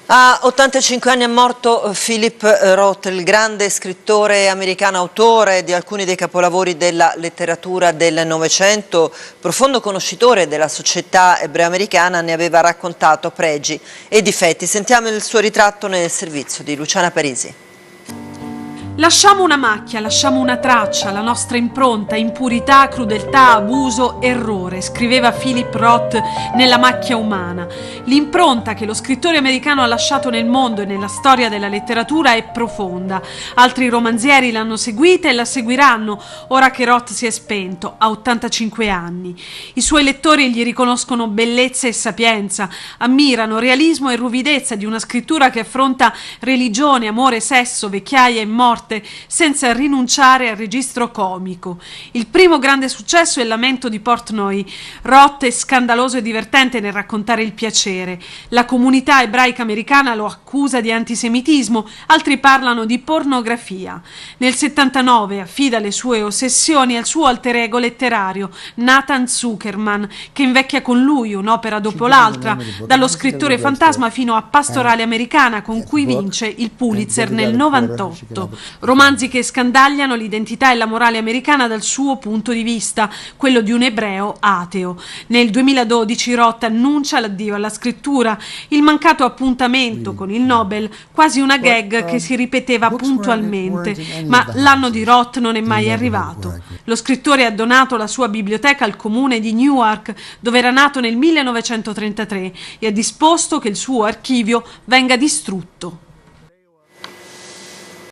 A 85 anni è morto Philip Roth, il grande scrittore americano, autore di alcuni dei capolavori della letteratura del Novecento, profondo conoscitore della società ebreo-americana, ne aveva raccontato pregi e difetti. Sentiamo il suo ritratto nel servizio di Luciana Parisi. Lasciamo una macchia, lasciamo una traccia, la nostra impronta, impurità, crudeltà, abuso, errore, scriveva Philip Roth nella Macchia umana. L'impronta che lo scrittore americano ha lasciato nel mondo e nella storia della letteratura è profonda. Altri romanzieri l'hanno seguita e la seguiranno, ora che Roth si è spento, a 85 anni. I suoi lettori gli riconoscono bellezza e sapienza, ammirano realismo e ruvidezza di una scrittura che affronta religione, amore, sesso, vecchiaia e morte, senza rinunciare al registro comico. Il primo grande successo è Il lamento di Portnoy. Roth è scandaloso e divertente nel raccontare il piacere. La comunità ebraica americana lo accusa di antisemitismo, altri parlano di pornografia. Nel 79 affida le sue ossessioni al suo alter ego letterario, Nathan Zuckerman, che invecchia con lui un'opera dopo l'altra, dallo scrittore fantasma fino a Pastorale americana, con cui vince il Pulitzer nel 98. Romanzi che scandagliano l'identità e la morale americana dal suo punto di vista, quello di un ebreo ateo. Nel 2012 Roth annuncia l'addio alla scrittura, il mancato appuntamento con il Nobel, quasi una gag che si ripeteva puntualmente, ma l'anno di Roth non è mai arrivato. Lo scrittore ha donato la sua biblioteca al comune di Newark, dove era nato nel 1933, e ha disposto che il suo archivio venga distrutto.